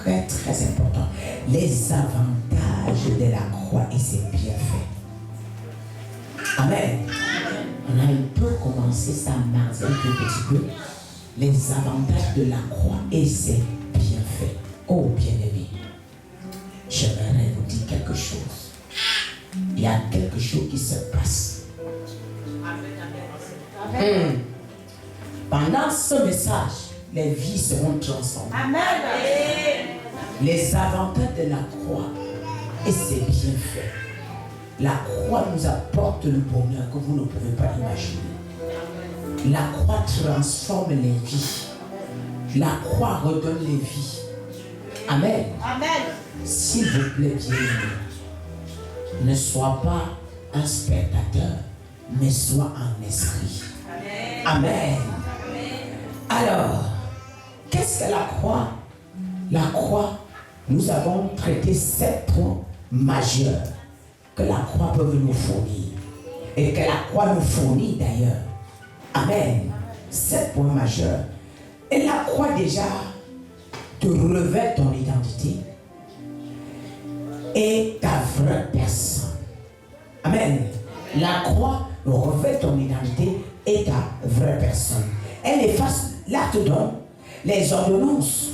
très très important. Les avantages de la croix et ses bienfaits. Amen. On a un peu commencé ça mardi un tout petit peu. Les avantages de la croix et ses bienfaits. Oh bien-aimé, j'aimerais vous dire quelque chose. Il y a quelque chose qui se passe. Pendant ce message, les vies seront transformées. Amen. Les avantages de la croix et ses bienfaits. La croix nous apporte le bonheur que vous ne pouvez pas imaginer. La croix transforme les vies. La croix redonne les vies. Amen. Amen. S'il vous plaît, bien-aimé, ne sois pas un spectateur, mais sois un esprit. Amen. Alors, qu'est-ce que la croix? La croix, nous avons traité 7 points majeurs que la croix peut nous fournir. Et que la croix nous fournit d'ailleurs. Amen. 7 points majeurs. Et la croix déjà te revêt ton identité et ta vraie personne. Amen. La croix revêt ton identité et ta vraie personne. Elle efface l'acte dont les ordonnances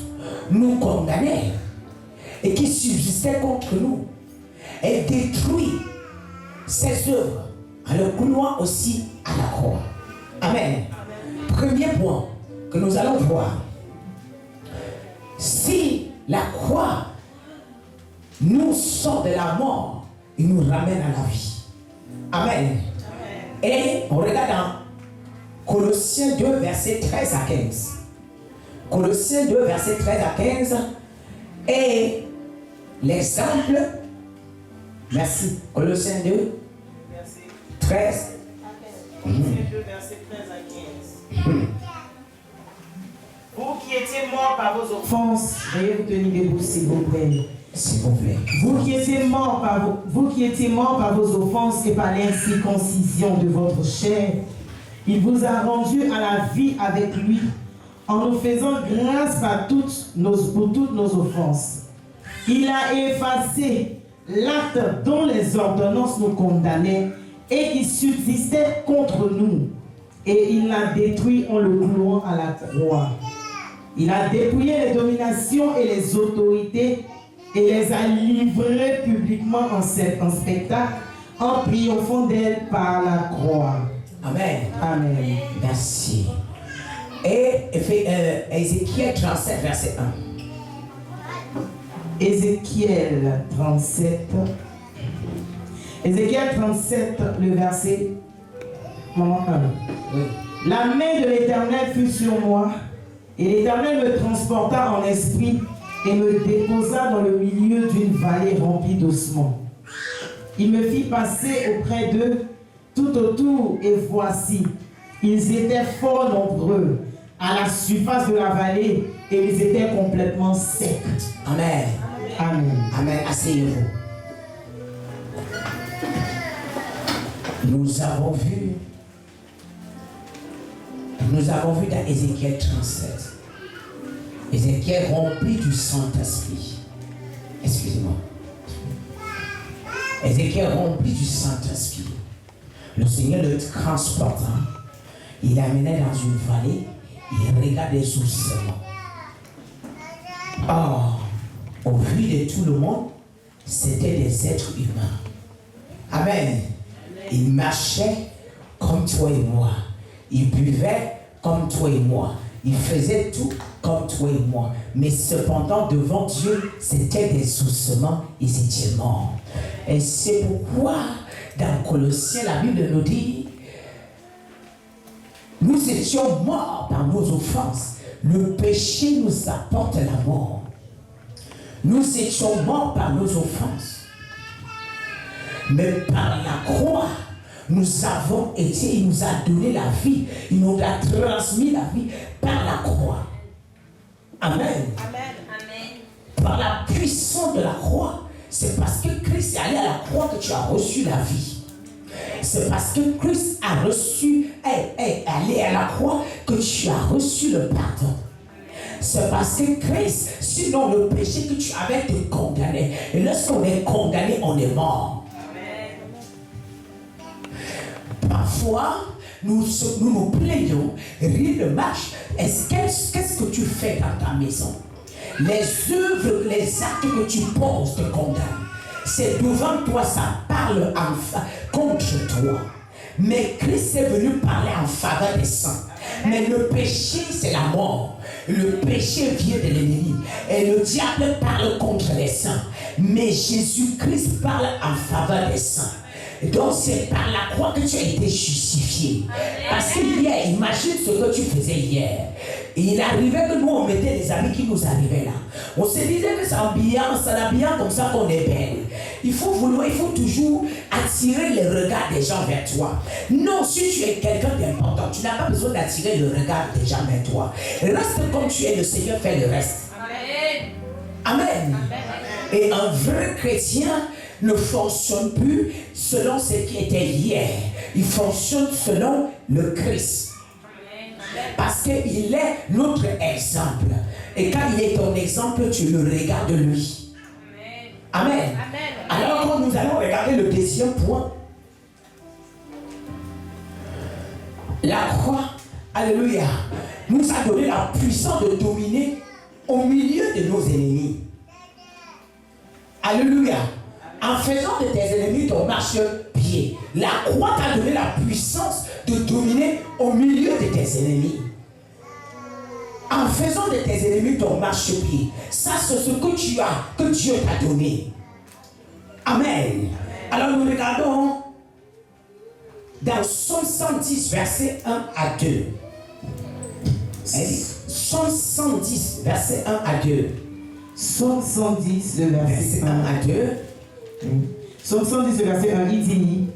nous condamnaient et qui subsistaient contre nous. Elle détruit ses œuvres en le clouant aussi à la croix. Amen. Premier point que nous allons voir. Si la croix nous sort de la mort, il nous ramène à la vie. Amen. Et on regarde dans Colossiens 2, versets 13 à 15. Colossiens 2, versets 13 à 15. Et l'exemple, merci, Colossiens 2, Verset 13. Colossiens 2, verset 13 à 15. Vous qui étiez morts par vos offenses, veuillez vous tenir debout s'il vous plaît. S'il vous plaît. Vous qui étiez morts par vos offenses et par l'incirconcision de votre chair, il vous a rendus à la vie avec lui, en nous faisant grâce pour toutes nos offenses. Il a effacé l'acte dont les ordonnances nous condamnaient et qui subsistait contre nous, et il l'a détruit en le clouant à la croix. Il a dépouillé les dominations et les autorités et les a livrées publiquement en spectacle, en triomphant d'elles par la croix. Amen. Amen. Merci. Et Ézéchiel 37, verset 1. Ézéchiel 37. Ézéchiel 37, le verset 1. Oui. La main de l'Éternel fut sur moi, et l'Éternel me transporta en esprit et me déposa dans le milieu d'une vallée remplie d'ossements. Il me fit passer auprès d'eux tout autour, et voici, ils étaient fort nombreux à la surface de la vallée, et ils étaient complètement secs. Amen. Amen. Amen. Asseyez-vous. Nous avons vu dans Ézéchiel 37, Ézéchiel rempli du Saint-Esprit. Excusez-moi. Ézéchiel rempli du Saint-Esprit. Le Seigneur le transporta. Il l'amenait dans une vallée. Il regardait sous seulement. Or, au vu de tout le monde, c'était des êtres humains. Amen. Ils marchaient comme toi et moi. Ils buvaient comme toi et moi. Ils faisaient tout comme toi et moi. Mais cependant, devant Dieu, c'était des ossements, ils étaient morts. Et c'est pourquoi, dans Colossiens, la Bible nous dit, nous étions morts par nos offenses. Le péché nous apporte la mort. Nous étions morts par nos offenses. Mais par la croix, nous avons été, il nous a donné la vie. Il nous a transmis la vie par la croix. Amen. Amen. Amen. Par la puissance de la croix, c'est parce que Christ est allé à la croix que tu as reçu la vie. C'est parce que Christ est allé à la croix que tu as reçu le pardon. C'est parce que Christ, sinon le péché que tu avais te condamné. Et lorsqu'on est condamné, on est mort. Parfois, nous nous plaignons, rien ne marche. Qu'est-ce que tu fais dans ta maison? Les œuvres, les actes que tu poses te condamnent. C'est devant toi, ça parle contre toi. Mais Christ est venu parler en faveur des saints. Mais le péché, c'est la mort. Le péché vient de l'ennemi. Et le diable parle contre les saints. Mais Jésus-Christ parle en faveur des saints. Donc c'est par la croix que tu as été justifié. Parce que hier, imagine ce que tu faisais hier. Et il arrivait que nous on mettait des amis qui nous arrivaient là. On se disait que c'est l'ambiance comme ça qu'on est belle. Il faut toujours attirer le regard des gens vers toi. Non, si tu es quelqu'un d'important, tu n'as pas besoin d'attirer le regard des gens vers toi. Reste comme tu es, le Seigneur fait le reste. Amen. Amen. Et un vrai chrétien ne fonctionne plus selon ce qui était hier. Il fonctionne selon le Christ. Parce qu'il est notre exemple. Et quand il est ton exemple, tu le regardes lui. Amen. Alors quand nous allons regarder le deuxième point, la croix, alléluia, nous a donné la puissance de dominer au milieu de nos ennemis. Alléluia. En faisant de tes ennemis ton marchepied, la croix t'a donné la puissance de dominer au milieu de tes ennemis. En faisant de tes ennemis ton marchepied, ça c'est ce que tu as, que Dieu t'a donné. Amen. Alors nous regardons dans Psaume 110, verset 1 à 2. Psaume 110, verset 1 à 2. Psaume 110, le verset 1 à 2. Psaume 110, verset 1, il dit,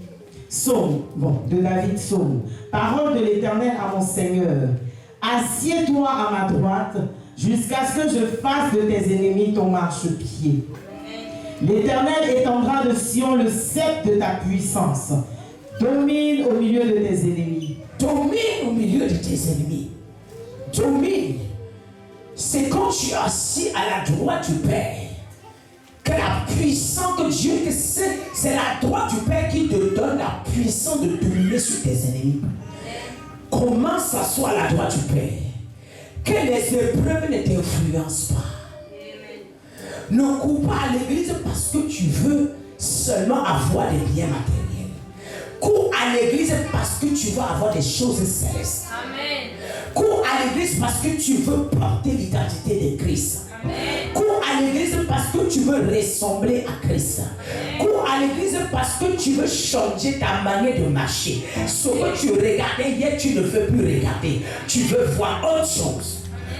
Psaume, de David, Psaume, parole de l'Éternel à mon Seigneur, assieds-toi à ma droite, jusqu'à ce que je fasse de tes ennemis ton marchepied. L'Éternel étendra de Sion le sceptre de ta puissance. Domine au milieu de tes ennemis. Domine au milieu de tes ennemis. Domine. C'est quand tu es assis à la droite du Père que la puissance que Dieu, c'est la droite du Père qui te donne la puissance de dominer sur tes ennemis. Comment s'asseoir à la droite du Père? Que les épreuves ne t'influencent pas. Ne cours pas à l'église parce que tu veux seulement avoir des biens matériels. Cours à l'église parce que tu veux avoir des choses célestes. Amen. Cours à l'église parce que tu veux porter l'identité de Christ. Amen. Cours à l'église parce que tu veux ressembler à Christ. Amen. Cours à l'église parce que tu veux changer ta manière de marcher. Ce que tu regardais hier, tu ne veux plus regarder. Tu veux voir autre chose.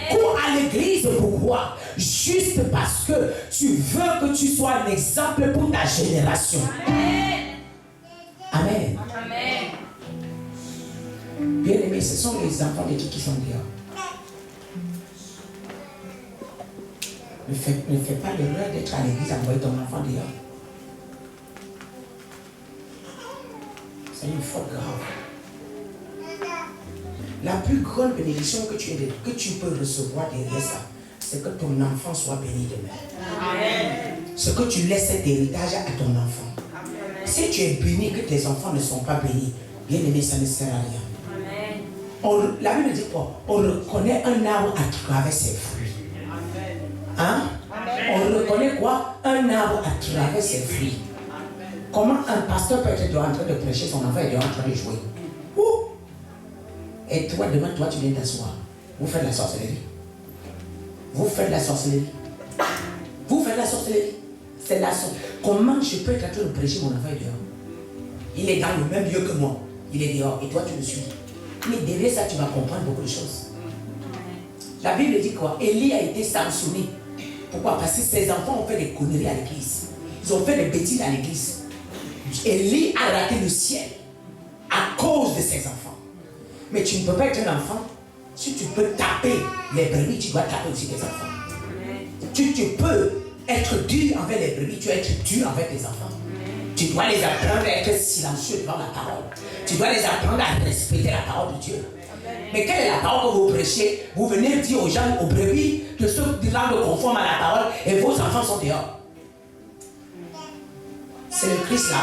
Cours à l'église, pourquoi? Juste parce que tu veux que tu sois un exemple pour ta génération. Amen. Amen. Amen. Bien aimés, ce sont les enfants de qui sont dehors. Ne fais pas l'erreur d'être à l'église envoyer ton enfant dehors. C'est une faute grave. La plus grande bénédiction que tu peux recevoir derrière ça, c'est que ton enfant soit béni demain. Amen. Ce que tu laisses cet héritage à ton enfant. Amen. Si tu es béni et que tes enfants ne sont pas bénis, bien aimé, ça ne sert à rien. La Bible dit quoi? On reconnaît un arbre à travers ses fruits. Hein? On reconnaît quoi? Un arbre à travers ses fruits. Comment un pasteur peut être en train de prêcher son enfant et en train de jouer? Et toi, demain, tu viens t'asseoir. Vous faites la sorcellerie. Vous faites la sorcellerie. Vous faites la sorcellerie. C'est la sorcellerie. Comment je peux être en train de prêcher mon enfant dehors? Il est dans le même lieu que moi. Il est dehors et toi, tu le suis. Mais derrière ça, tu vas comprendre beaucoup de choses. La Bible dit quoi? Élie a été sanctionné. Pourquoi? Parce que ses enfants ont fait des conneries à l'église. Ils ont fait des bêtises à l'église. Élie a raté le ciel à cause de ses enfants. Mais tu ne peux pas être un enfant. Si tu peux taper les brebis, tu dois taper aussi tes enfants. Tu peux être dur envers les brebis, tu dois être dur envers tes enfants. Tu dois les apprendre à être silencieux devant la parole. Tu dois les apprendre à respecter la parole de Dieu. Mais quelle est la parole que vous prêchez? Vous venez dire aux gens, aux brebis, de se rendre conforme à la parole et vos enfants sont dehors. C'est le Christ là?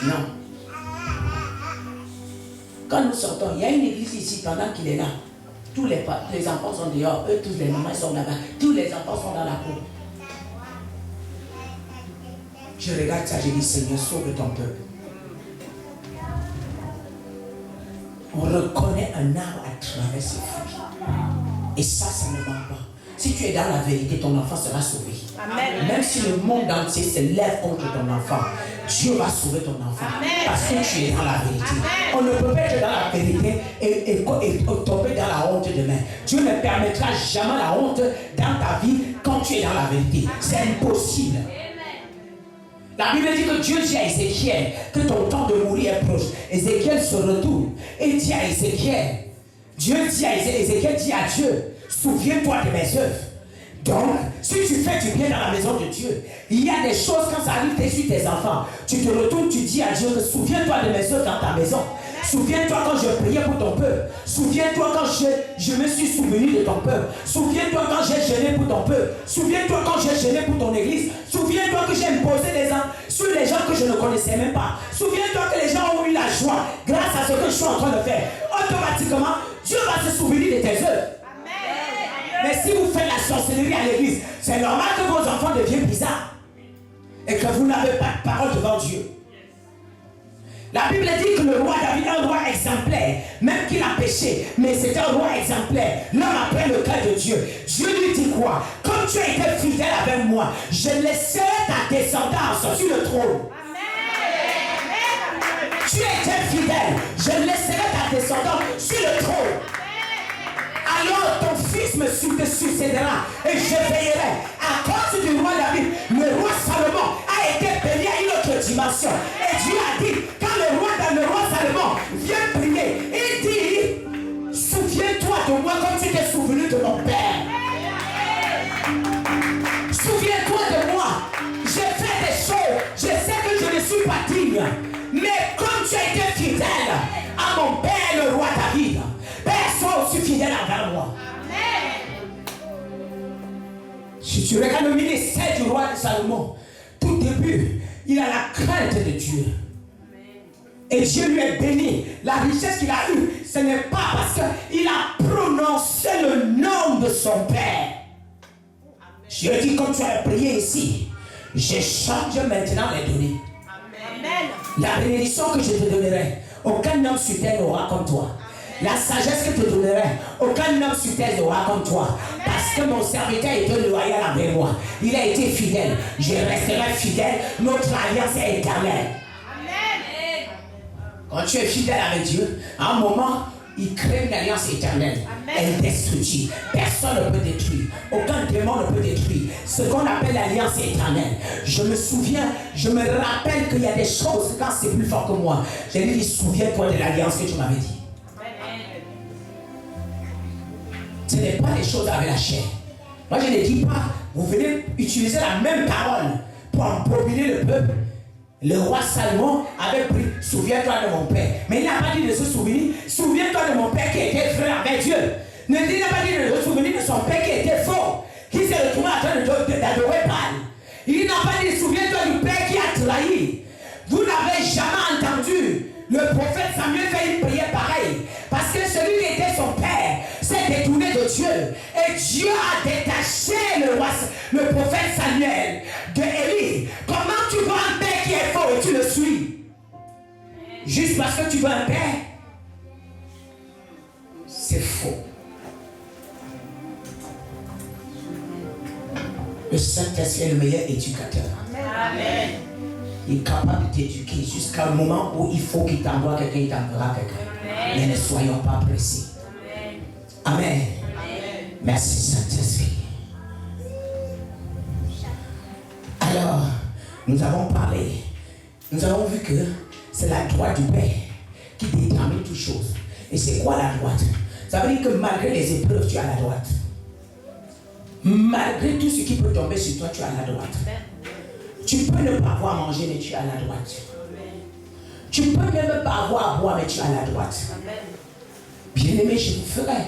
Non. Quand nous sortons, il y a une église ici pendant qu'il est là. Tous les enfants sont dehors, eux tous les mamans sont là-bas, tous les enfants sont dans la cour. Je regarde ça, je dis Seigneur, sauve ton peuple. On reconnaît un arbre à travers ses fruits. Et ça ne ment pas. Si tu es dans la vérité, ton enfant sera sauvé. Amen. Même si le monde entier se lève contre ton enfant, Dieu va sauver ton enfant. Amen. Parce que tu es dans la vérité. Amen. On ne peut pas être dans la vérité et tomber dans la honte demain. Dieu ne permettra jamais la honte dans ta vie quand tu es dans la vérité. C'est impossible. La Bible dit que Dieu dit à Ézéchiel que ton temps de mourir est proche. Ézéchiel se retourne et dit à Ézéchiel, Dieu dit à Ézéchiel, dit à Dieu, souviens-toi de mes œuvres. Donc, si tu fais du bien dans la maison de Dieu, il y a des choses quand ça arrive sur tes enfants. Tu te retournes, tu dis à Dieu que souviens-toi de mes œuvres dans ta maison. Souviens-toi quand je priais pour ton peuple. Souviens-toi quand je me suis souvenu de ton peuple. Souviens-toi quand j'ai jeûné pour ton peuple. Souviens-toi quand j'ai jeûné pour ton église. Souviens-toi que j'ai imposé des ans sur les gens que je ne connaissais même pas. Souviens-toi que les gens ont eu la joie grâce à ce que je suis en train de faire. Automatiquement, Dieu va se souvenir de tes œuvres. Mais si vous faites la sorcellerie à l'église, c'est normal que vos enfants deviennent bizarres. Et que vous n'avez pas de parole devant Dieu. La Bible dit que le roi David est un roi exemplaire, même qu'il a péché, mais c'est un roi exemplaire, l'homme après le cœur de Dieu. Dieu lui dit quoi? Comme tu as été fidèle avec moi, je laisserai ta descendance sur le trône. Amen. Tu as été fidèle, je laisserai ta descendance sur le trône. Alors ton fils me succédera et je veillerai. À cause du roi David, le roi Salomon a été béni à une autre dimension. Et Dieu a dit, quand le roi Salomon vient prier, il dit, souviens-toi de moi comme tu t'es souvenu de mon père. Souviens-toi de moi. J'ai fait des choses. Je sais que je ne suis pas digne. Mais comme tu as été fidèle à mon père, le roi David, Père, sois aussi fidèle envers moi. Amen. Si tu regardes le ministère du roi de Salomon, tout début, il a la crainte de Dieu. Et Dieu lui est béni. La richesse qu'il a eue, ce n'est pas parce qu'il a prononcé le nom de son Père. Dieu dit, comme tu as prié ici, je change maintenant les données. Amen. La bénédiction que je te donnerai, aucun homme sur terre n'aura comme toi. La sagesse que je te donnerai, aucun homme sur terre n'aura comme toi. Parce que mon serviteur était loyal avec moi. Il a été fidèle. Je resterai fidèle. Notre alliance est éternelle. Amen. Quand tu es fidèle avec Dieu, à un moment, il crée une alliance éternelle. Indestructible. Personne ne peut détruire. Aucun démon ne peut détruire. Ce qu'on appelle l'alliance éternelle. Je me souviens, je me rappelle qu'il y a des choses quand c'est plus fort que moi. J'ai dit, souviens-toi de l'alliance que tu m'avais dit. Ce n'est pas des choses avec la chair. Moi, je ne dis pas, vous venez utiliser la même parole pour embobiner le peuple. Le roi Salomon avait pris, souviens-toi de mon père. Mais il n'a pas dit de se souvenir, souviens-toi de mon père qui était frère avec Dieu. Il n'a pas dit de se souvenir de son père qui était faux, qui s'est retrouvé en train d'adorer Baal. Il n'a pas dit, souviens-toi du père qui a trahi. Vous n'avez jamais entendu le prophète Samuel faire une prière pareille. Parce que celui qui était son père s'est détourné de Dieu. Et Dieu a détaché le prophète Samuel de Élie. Comment tu vois un père qui est faux et tu le suis? Juste parce que tu vois un père? C'est faux. Le Saint-Esprit est le meilleur éducateur. Amen. Il est capable de t'éduquer jusqu'à un moment où il faut qu'il t'envoie quelqu'un, il t'enverra quelqu'un. Mais ne soyons pas pressés. Amen. Amen. Merci Saint-Esprit. Alors, nous avons parlé. Nous avons vu que c'est la droite du Père qui détermine toutes choses. Et c'est quoi la droite? Ça veut dire que malgré les épreuves, tu as la droite. Malgré tout ce qui peut tomber sur toi, tu as la droite. Tu peux ne pas avoir à manger, mais tu as la droite. Tu peux même pas avoir à boire, mais tu as la droite. Bien-aimés, je vous ferai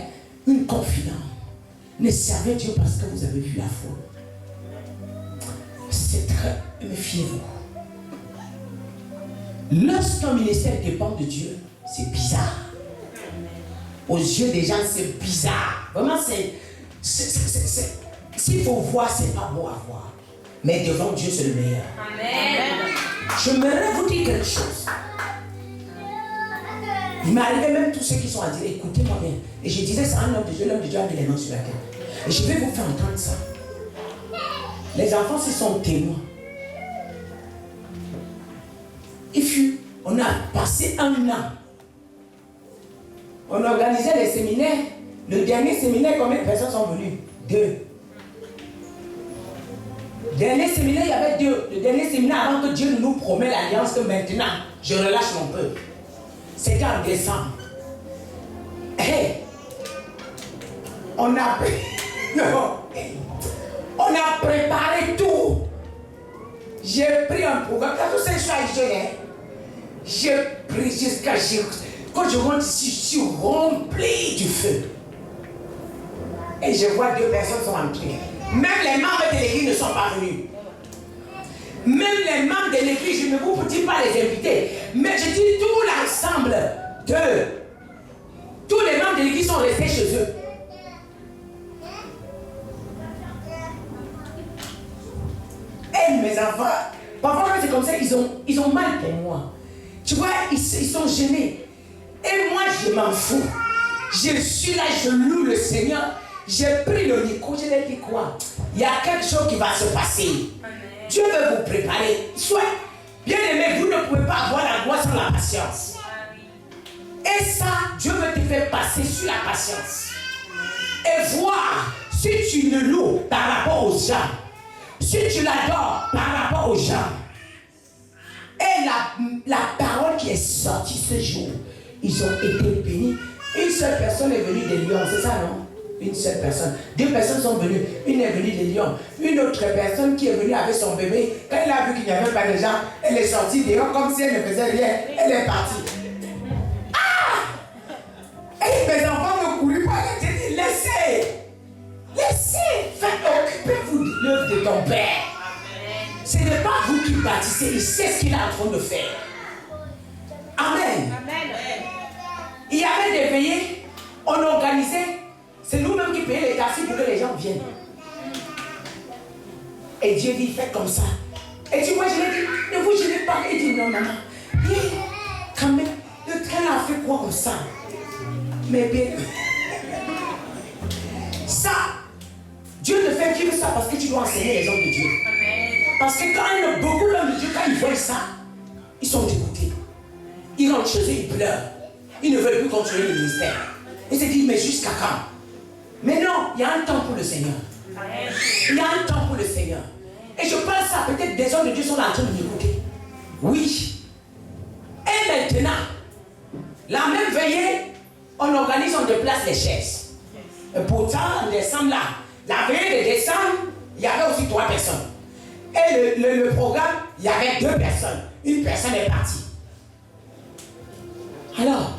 une confidence. Ne servez Dieu parce que vous avez vu la foule. C'est très... Méfiez-vous. Lorsqu'un ministère dépend de Dieu, c'est bizarre. Aux yeux des gens, c'est bizarre. Vraiment, s'il faut voir, c'est pas beau à voir. Mais devant Dieu, c'est le meilleur. Amen. J'aimerais vous dire quelque chose. Il m'est arrivé même tous ceux qui sont à dire, écoutez-moi bien. Et je disais, c'est un homme de Dieu a mis les mains sur la tête. Et je vais vous faire entendre ça. Les enfants, ce sont témoins. On a passé un an. On organisait les séminaires. Le dernier séminaire, combien de personnes sont venues? 2. Le dernier séminaire, il y avait 2. Le dernier séminaire, avant que Dieu nous promet l'alliance, que maintenant, je relâche mon peuple. C'était en décembre. Hey, on a préparé tout. J'ai pris un programme. Quand tout ça est jeune, j'ai pris jusqu'à... Quand je rentre ici, je suis rempli du feu. Et je vois 2 personnes sont entrées. Même les membres de l'église ne sont pas venus. Même les membres de l'église, je ne vous dis pas les inviter. Mais je dis tout l'ensemble de... Tous les membres de l'église sont restés chez eux. Et mes enfants, parfois c'est comme ça, ils ont mal pour moi. Tu vois, ils sont gênés. Et moi, je m'en fous. Je suis là, je loue le Seigneur. J'ai pris le micro, je l'ai dit quoi? Il y a quelque chose qui va se passer. Amen. Dieu veut vous préparer. Soit, bien aimé, vous ne pouvez pas avoir la gloire sans la patience. Et ça, Dieu veut te faire passer sur la patience. Et voir si tu le loues par rapport aux gens. Si tu l'adores par rapport aux gens. Et la parole qui est sortie ce jour, ils ont été bénis. Une seule personne est venue des Lions, c'est ça, non? Une seule personne. 2 personnes sont venues. Une est venue des Lions. Une autre personne qui est venue avec son bébé, quand elle a vu qu'il n'y avait pas de gens, elle est sortie dehors comme si elle ne faisait rien. Elle est partie. Ah! Et mes enfants ne courent pas. J'ai dit, laissez. Occupez-vous de l'œuvre de ton Père. Ce n'est pas vous qui bâtissez, il sait ce qu'il est en train de faire. Amen. Il y avait des veillées, on organisait, c'est nous-mêmes qui payons les taxis pour que les gens viennent. Et Dieu dit, faites comme ça. Et tu vois, je lui ai dit, ne vous gênez pas. Il dit, non, maman, quand même, le train a fait quoi comme ça? Mais bien, ça, Dieu te fait vivre ça parce que tu dois enseigner les hommes de Dieu. Parce que quand beaucoup d'hommes de Dieu, quand ils voient ça, ils sont dégoûtés. Ils rentrent chez eux, ils pleurent. Ils ne veulent plus continuer le ministère. Ils se disent, mais jusqu'à quand? Mais non, il y a un temps pour le Seigneur. Il y a un temps pour le Seigneur. Et je pense à peut-être des hommes de Dieu sont en train de m'écouter. Oui. Et maintenant, la même veillée, on organise, on déplace les chaises. Et pourtant, en décembre là, la veillée de décembre, il y avait aussi 3 personnes. Et le programme, il y avait 2 personnes. Une personne est partie. Alors,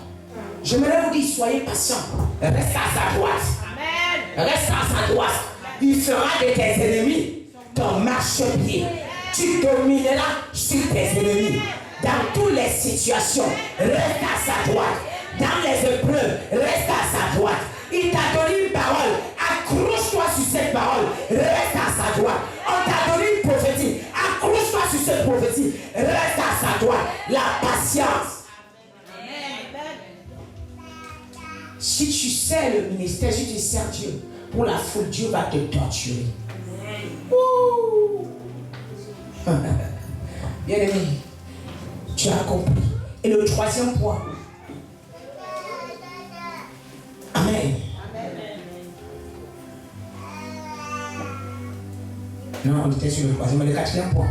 j'aimerais vous dire, soyez patients. Reste à sa droite. Amen. Reste à sa droite. Il fera de tes ennemis ton marchepied. Tu domineras sur tes ennemis. Dans toutes les situations, reste à sa droite. Dans les épreuves, reste à sa droite. Il t'a donné une parole. Accroche-toi sur cette parole. Reste à sa droite. On t'a donné une prophétie. Accroche-toi sur cette prophétie. Reste à sa droite. La patience. Si tu sais le ministère, si tu sers Dieu, pour la foule, Dieu va te torturer. Bien aimé, tu as compris. Et le 3e point. Amen. Non, on était sur le 3e, mais le 4e point.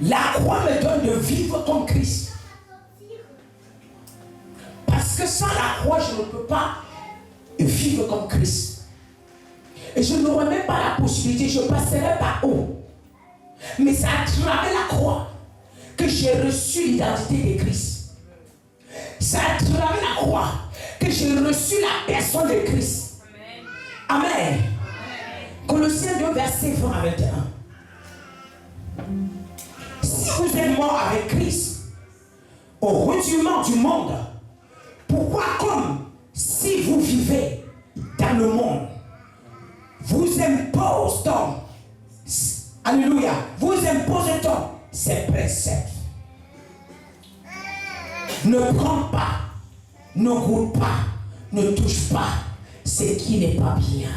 La croix me donne de vivre comme Christ. Parce que sans la croix, je ne peux pas vivre comme Christ. Et je n'aurai même pas la possibilité, je passerai par haut. Mais c'est à travers la croix que j'ai reçu l'identité de Christ. C'est à travers la croix que j'ai reçu la personne de Christ. Amen. Amen. Colossiens 2, verset 20 à 21. Si vous êtes mort avec Christ au retournement du monde, pourquoi comme si vous vivez dans le monde, vous impose-t-on, alléluia, vous impose-t-on ces préceptes? Ne prends pas, ne goûte pas, ne touche pas ce qui n'est pas bien.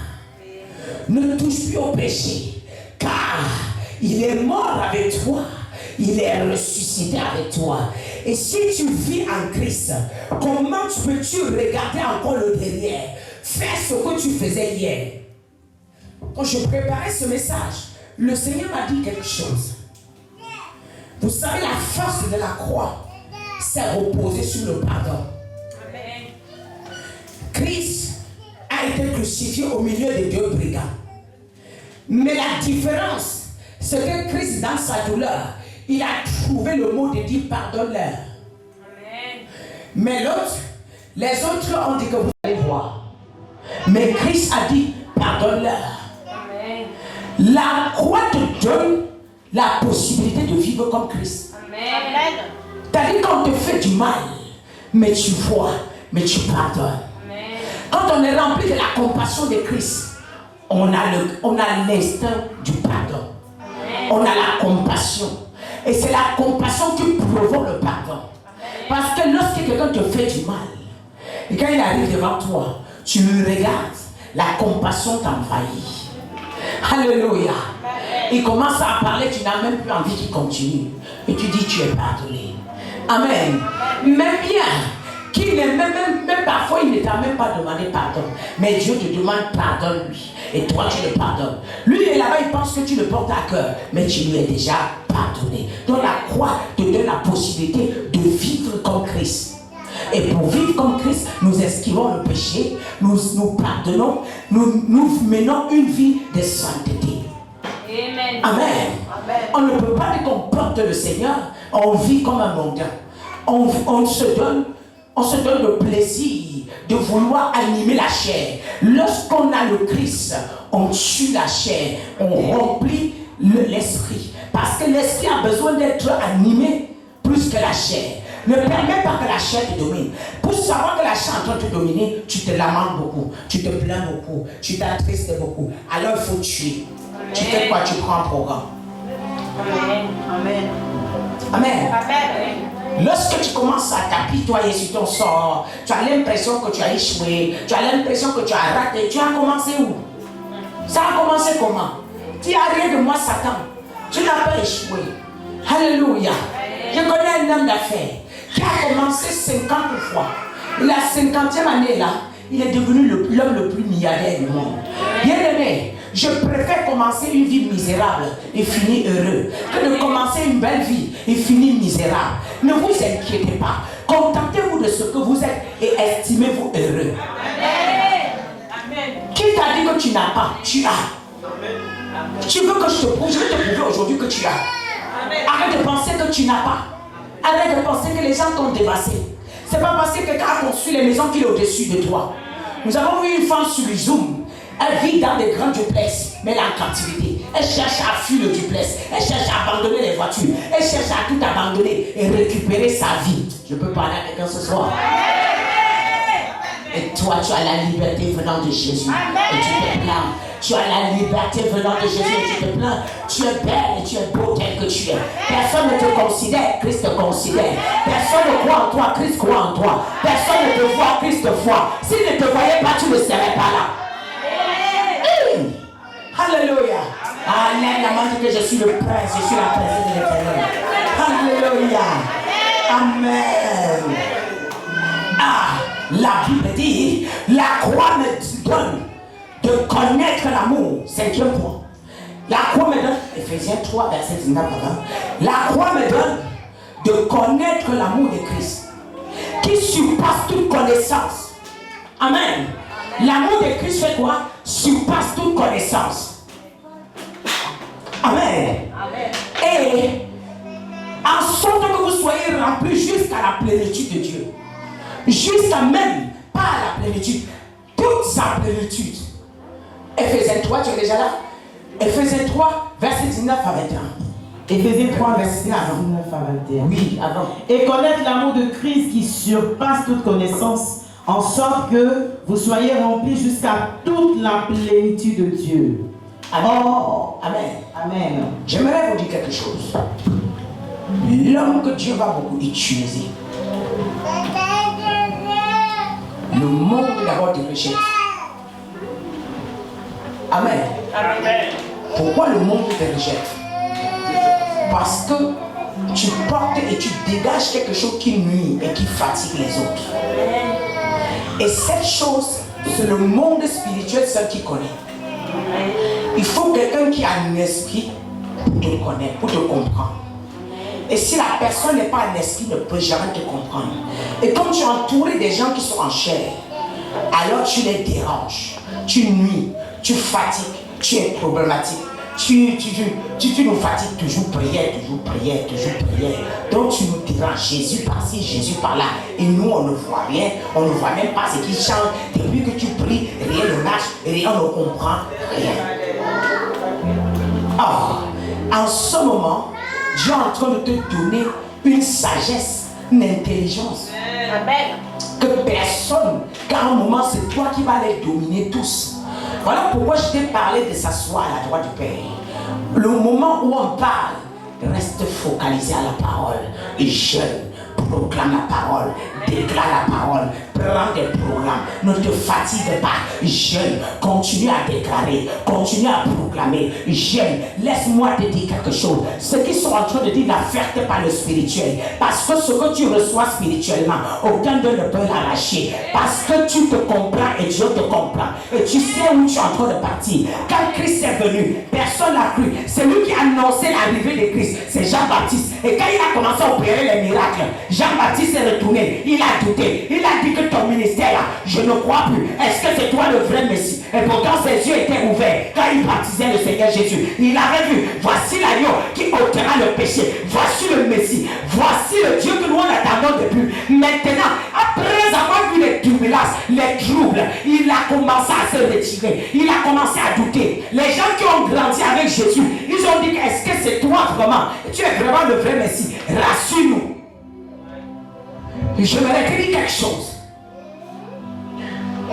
Ne touche plus au péché, car il est mort avec toi, il est ressuscité avec toi. Et si tu vis en Christ, comment peux-tu regarder encore le derrière, faire ce que tu faisais hier? Quand je préparais ce message, le Seigneur m'a dit quelque chose. Vous savez, la force de la croix s'est reposée sur le pardon. Amen. Christ a été crucifié au milieu des deux brigands. Mais la différence, c'est que Christ, dans sa douleur, il a trouvé le mot de dire pardonne-leur. Mais l'autre, les autres ont dit que vous allez voir. Mais Christ a dit pardonne-leur. La croix te donne la possibilité de vivre comme Christ. Amen. C'est-à-dire qu'on te fait du mal, mais tu vois, mais tu pardonnes. Amen. Quand on est rempli de la compassion de Christ, on a l'instinct du pardon. Amen. On a la compassion. Et c'est la compassion qui provoque le pardon. Amen. Parce que lorsque quelqu'un te fait du mal, et quand il arrive devant toi, tu le regardes, la compassion t'envahit. Alléluia. Il commence à parler, tu n'as même plus envie qu'il continue. Et tu dis, tu es pardonné. Amen. Même bien, qu'il n'est même parfois, il ne t'a même pas demandé pardon. Mais Dieu te demande pardon lui. Et toi, tu le pardonnes. Lui, il est là-bas, il pense que tu le portes à cœur. Mais tu lui es déjà pardonné. Donc la croix te donne la possibilité de vivre comme Christ. Et pour vivre comme Christ, nous esquivons le péché, nous pardonnons, nous menons une vie de sainteté. Amen. Amen. Amen. On ne peut pas dire qu'on porte le Seigneur, on vit comme un mondain. On se donne le plaisir de vouloir animer la chair. Lorsqu'on a le Christ, on tue la chair, on remplit l'esprit. Parce que l'esprit a besoin d'être animé plus que la chair. Ne permets pas que la chair te domine. Pour savoir que la chair est en train de te dominer, tu te lamentes beaucoup, tu te plains beaucoup, tu t'attristes beaucoup. Alors il faut tuer. Amen. Tu fais quoi? Tu prends un programme. Amen. Amen. Amen. Amen. Lorsque tu commences à t'apitoyer sur ton sort, tu as l'impression que tu as échoué, tu as l'impression que tu as raté. Tu as commencé où? Ça a commencé comment? Tu as rien de moi, Satan. Tu n'as pas échoué. Alléluia. Je connais un homme d'affaires qui a commencé 50 fois. La 50e année là, il est devenu l'homme le plus milliardaire du monde. Bien aimé, je préfère commencer une vie misérable et finir heureux que de commencer une belle vie et finir misérable. Ne vous inquiétez pas. Contentez-vous de ce que vous êtes et estimez-vous heureux. Amen. Qui t'a dit que tu n'as pas? Tu as. Tu veux que je te prouve? Je vais te prouver aujourd'hui que tu as. Arrête de penser que tu n'as pas. Arrête de penser que les gens t'ont dépassé. C'est pas parce que quelqu'un a construit les maisons qu'il est au-dessus de toi. Nous avons vu une femme sur le Zoom. Elle vit dans des grands duplex, mais elle est en captivité. Elle cherche à fuir le duplex. Elle cherche à abandonner les voitures. Elle cherche à tout abandonner et récupérer sa vie. Je peux parler à quelqu'un ce soir. Et toi, tu as la liberté venant de Jésus. Et tu te plains. Tu as la liberté venant de Jésus et tu te plains. Tu es belle et tu es beau tel que tu es. Personne ne te considère, Christ te considère. Personne ne croit en toi, Christ croit en toi. Personne ne te voit, Christ te voit. S'il ne te voyait pas, tu ne serais pas là. Alléluia. Amen. La main dit que je suis le prince, je suis la princesse de l'Éternel. Alléluia. Amen. Ah, la Bible dit, la croix me donne de connaître l'amour. 5e point. La croix me donne, Ephésiens 3, verset 19. La croix me donne de connaître l'amour de Christ, qui surpasse toute connaissance. Amen. L'amour de Christ fait quoi? Surpasse toute connaissance. Amen. Amen. Et en sorte que vous soyez remplis jusqu'à la plénitude de Dieu. Jusqu'à même pas la plénitude, toute sa plénitude. Éphésiens 3, tu es déjà là? Éphésiens 3, verset 19 à 21. Éphésiens 3, verset 19 à 21. Oui, avant. Et connaître l'amour de Christ qui surpasse toute connaissance, en sorte que vous soyez remplis jusqu'à toute la plénitude de Dieu. Amen. Oh, Amen. Amen. J'aimerais vous dire quelque chose. L'homme que Dieu va beaucoup utiliser, le monde d'abord te rejette. Amen. Amen. Pourquoi le monde te rejette? Parce que tu portes et tu dégages quelque chose qui nuit et qui fatigue les autres. Et cette chose, c'est le monde spirituel seul qui connaît. Il faut quelqu'un qui a un esprit pour te connaître, pour te comprendre. Et si la personne n'est pas un esprit, ne peut jamais te comprendre. Et comme tu es entouré des gens qui sont en chair, alors tu les déranges, tu nuis, tu fatigues, tu es problématique. Tu nous fatigues, toujours prière. Donc tu nous déranges, Jésus par-ci, Jésus par-là. Et nous, on ne voit rien, on ne voit même pas ce qui change. Depuis que tu pries, rien ne marche, rien ne comprend, rien. Or, en ce moment, Dieu est en train de te donner une sagesse, une intelligence. Amen. Que personne, car à un moment, c'est toi qui vas les dominer tous. Voilà pourquoi je t'ai parlé de s'asseoir à la droite du Père. Le moment où on parle, reste focalisé à la parole et jeûne. Proclame la parole, déclare la parole, prends des programmes, ne te fatigue pas, jeûne, continue à déclarer, continue à proclamer, jeûne. Laisse-moi te dire quelque chose. Ceux qui sont en train de dire n'affecte pas le spirituel, parce que ce que tu reçois spirituellement, aucun d'eux ne peut l'arracher, parce que tu te comprends et Dieu te comprend, et tu sais où tu es en train de partir. Quand Christ est venu, personne n'a cru. C'est lui qui a annoncé l'arrivée de Christ, c'est Jean-Baptiste. Et quand il a commencé à opérer les miracles, Jean-Baptiste est retourné, il a douté, il a dit que ton ministère là, je ne crois plus. Est-ce que c'est toi le vrai Messie? Et pourtant ses yeux étaient ouverts quand il baptisait le Seigneur Jésus. Il avait vu, voici l'agneau qui ôtera le péché, voici le Messie, voici le Dieu que nous attendons depuis. Maintenant, après avoir vu les turbulences, les troubles, il a commencé à se retirer, il a commencé à douter. Les gens qui ont grandi avec Jésus, ils ont dit, est-ce que c'est toi vraiment? Tu es vraiment le vrai Messie? Rassure-nous. J'aimerais te dire quelque chose.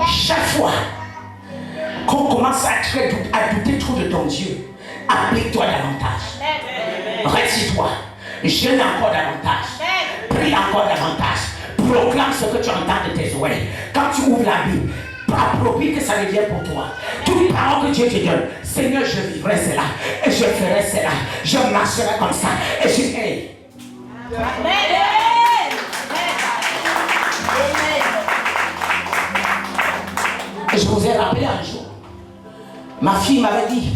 Chaque fois qu'on commence à douter trop de ton Dieu, applique-toi davantage. Retire-toi. Jeûne encore davantage. Prie encore davantage. Proclame ce que tu entends de tes oreilles. Quand tu ouvres la Bible, approprie que ça devienne pour toi. Toute parole que Dieu te donne, Seigneur, je vivrai cela. Et je ferai cela. Je marcherai comme ça. Et je... Hey. Amen. Et je vous ai rappelé un jour, ma fille m'avait dit,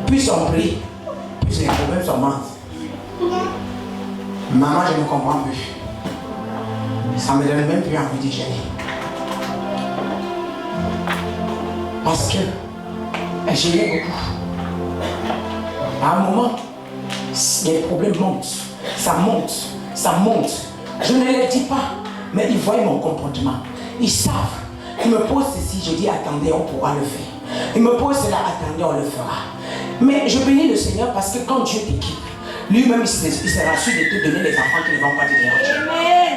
plus on prie, plus les problèmes s'augmentent. Maman, je ne comprends plus. Ça me donne même plus envie de digérer. Parce que j'ai eu beaucoup. À un moment, les problèmes montent. Ça monte, ça monte. Je ne les dis pas, mais ils voient mon comportement. Ils savent. Ils me posent ceci, je dis attendez, on pourra le faire. Ils me posent cela, attendez, on le fera. Mais je bénis le Seigneur parce que quand Dieu t'équipe, lui-même il se rassure de te donner les enfants qui ne vont pas te déranger.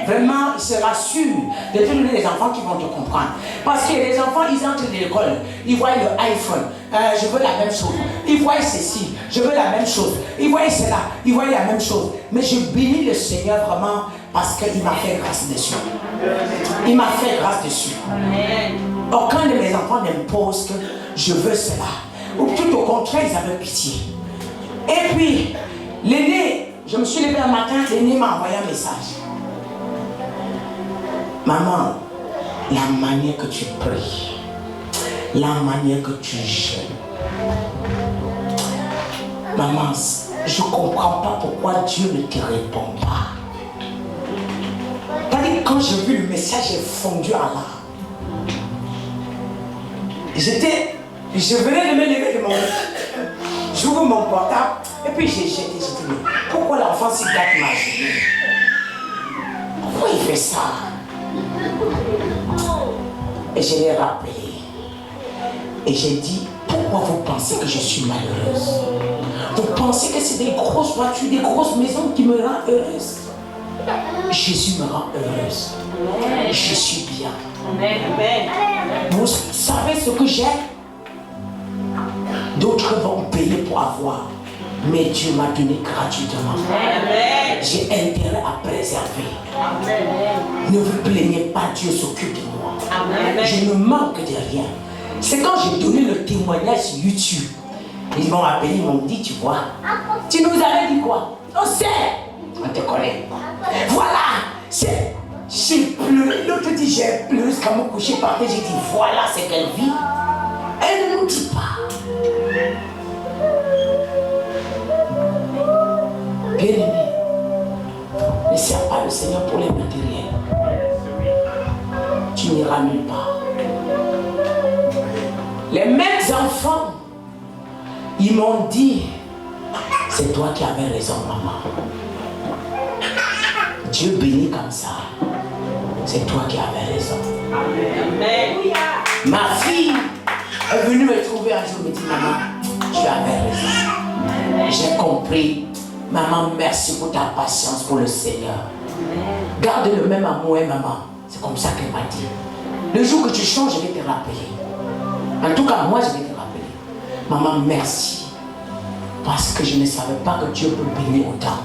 Vraiment, il se rassure de te donner les enfants qui vont te comprendre. Parce que les enfants, ils entrent de l'école, ils voient le iPhone, je veux la même chose. Ils voient ceci, je veux la même chose. Ils voient cela, ils voient la même chose. Mais je bénis le Seigneur vraiment parce qu'il m'a fait grâce dessus. Il m'a fait grâce dessus. Aucun de mes enfants n'impose que je veux cela. Ou tout au contraire, ils avaient pitié. Et puis, l'aîné, je me suis levé un matin, l'aîné m'a envoyé un message. Maman, la manière que tu pries, la manière que tu jeûnes. Maman, je ne comprends pas pourquoi Dieu ne te répond pas. Quand j'ai vu le message, j'ai fondu en larmes. Je venais de me lever de mon lit. J'ouvre mon portable et puis j'ai jeté. J'ai dit, pourquoi l'enfant si gâte ma journée? Pourquoi il fait ça? Et je l'ai rappelé. Et j'ai dit, pourquoi vous pensez que je suis malheureuse? Vous pensez que c'est des grosses voitures, des grosses maisons qui me rendent heureuse? Jésus me rend heureuse. Je suis bien. Vous savez ce que j'ai? D'autres vont payer pour avoir. Mais Dieu m'a donné gratuitement. J'ai intérêt à préserver. Ne vous plaignez pas, Dieu s'occupe de moi. Je ne manque de rien. C'est quand j'ai donné le témoignage sur YouTube. Ils m'ont appelé, ils m'ont dit, tu vois, tu nous avais dit quoi? On sait, on te connaît. Voilà, j'ai pleuré. L'autre dit, j'ai pleuré jusqu'à me coucher par terre. J'ai dit, voilà ce qu'elle vit. Elle ne nous dit pas. Bien-aimé, ne sers pas le Seigneur pour les matériels. Tu n'iras nulle part. Les mêmes enfants, ils m'ont dit, c'est toi qui avais raison, maman. Dieu bénit comme ça. C'est toi qui avais raison. Amen. Ma fille est venue me trouver un jour et me dit, maman, tu avais raison. J'ai compris. Maman, merci pour ta patience pour le Seigneur. Garde le même amour, hein, maman. C'est comme ça qu'elle m'a dit. Le jour que tu changes, je vais te rappeler. En tout cas, moi, je vais te rappeler. Maman, merci. Parce que je ne savais pas que Dieu peut bénir autant.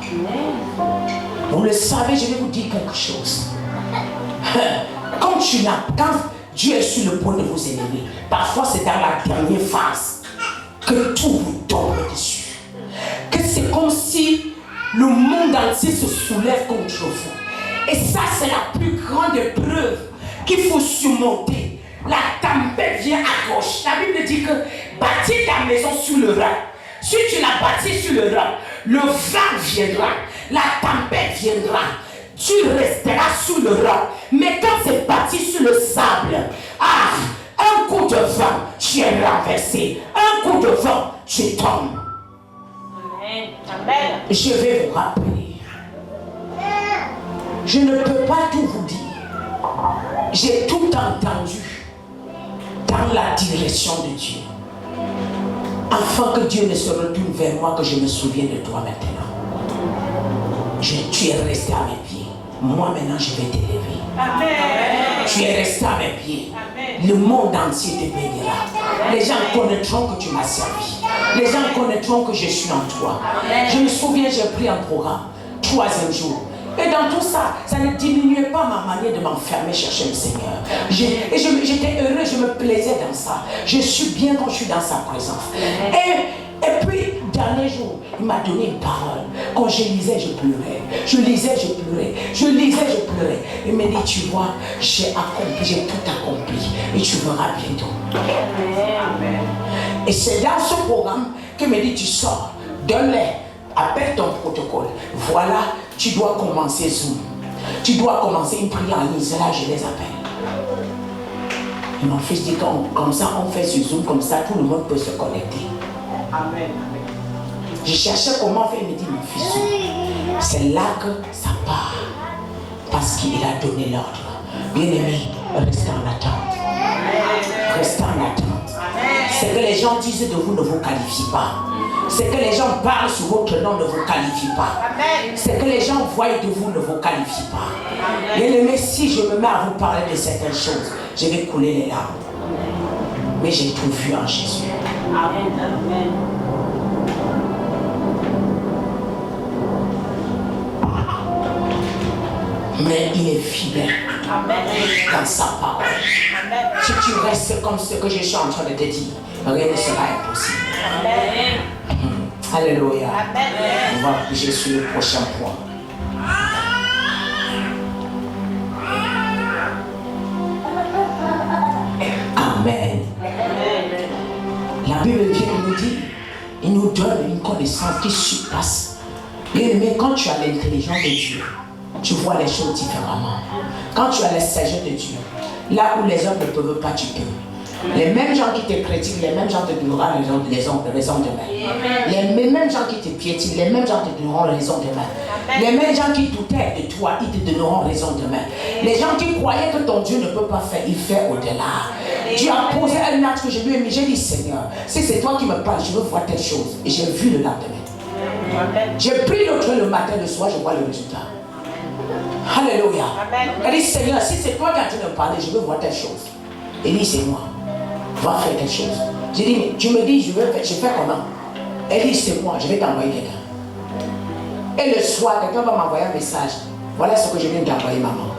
Vous le savez, je vais vous dire quelque chose. Quand Dieu est sur le point de vous élever, parfois c'est dans la dernière phase que tout vous tombe dessus. Que c'est comme si le monde entier se soulève contre vous. Et ça, c'est la plus grande épreuve qu'il faut surmonter. La tempête vient à gauche. La Bible dit que bâtis ta maison sur le roc. Si tu la bâtis sur le roc, le vent viendra, la tempête viendra. Tu resteras sous le roc. Mais quand c'est bâti sur le sable, un coup de vent, tu es renversé. Un coup de vent, tu tombes. Amen. Je vais vous rappeler. Je ne peux pas tout vous dire. J'ai tout entendu dans la direction de Dieu. Afin que Dieu ne se retourne vers moi, que je me souvienne de toi maintenant. Tu es resté à mes pieds. Moi maintenant je vais t'élever. Tu es resté à mes pieds. Amen. Le monde entier te bénira. Les gens connaîtront que tu m'as servi. Les gens connaîtront que je suis en toi. Amen. Je me souviens, j'ai pris un programme, 3e jour. Et dans tout ça, ça ne diminuait pas ma manière de m'enfermer chercher le Seigneur. J'étais heureux, je me plaisais dans ça. Je suis bien quand je suis dans sa présence. Et puis, dernier jour, il m'a donné une parole. Quand je lisais, je pleurais. Je lisais, je pleurais. Je lisais, je pleurais. Il m'a dit, tu vois, j'ai accompli, j'ai tout accompli. Et tu verras bientôt. Amen. Et c'est dans ce programme qu'il m'a dit, tu sors, donne-les, appelle ton protocole. Voilà, tu dois commencer Zoom. Tu dois commencer une prière en ligne. C'est là je les appelle. Et mon fils dit, comme ça, on fait sur Zoom, comme ça, tout le monde peut se connecter. Amen. Je cherchais comment faire, il me dit, mon fils, c'est là que ça part. Parce qu'il a donné l'ordre. Bien-aimé, restez en attente. Restez en attente. Ce que les gens disent de vous ne vous qualifie pas. Ce que les gens parlent sur votre nom ne vous qualifie pas. Ce que les gens voient de vous ne vous qualifie pas. Bien-aimé, si je me mets à vous parler de certaines choses, je vais couler les larmes. Mais j'ai tout vu en Jésus. Amen. Amen. Mais il est fidèle dans sa parole. Amen. Si tu restes comme ce que je suis en train de te dire, rien ne sera impossible. Amen. Alléluia. Amen. On va bouger sur le prochain point. Amen. La Bible vient nous dire, il nous donne une connaissance qui surpasse. Mais quand tu as l'intelligence de Dieu, tu vois les choses différemment. Quand tu as la sagesse de Dieu, là où les hommes ne peuvent pas, tu peux. Les mêmes gens qui te critiquent, les mêmes gens te donneront raison demain. Les mêmes gens qui te piétinent, les mêmes gens te donneront raison demain. Les mêmes gens qui doutaient de toi, ils te donneront raison demain. Les gens qui croyaient que ton Dieu ne peut pas faire, il fait au-delà. Dieu a posé un acte que je lui ai mis. J'ai dit, Seigneur, si c'est toi qui me parles, je veux voir telle chose. Et j'ai vu le lendemain. J'ai pris l'autre le matin, le soir, je vois le résultat. Alléluia. Elle dit, Seigneur, si c'est toi qui as dû me parler, je veux voir telle chose. Elle dit, c'est moi. Va faire telle chose. J'ai dit, mais tu me dis, je fais comment? Elle dit, c'est moi, je vais t'envoyer quelqu'un. Et le soir, quelqu'un va m'envoyer un message. Voilà ce que je viens d'envoyer, maman.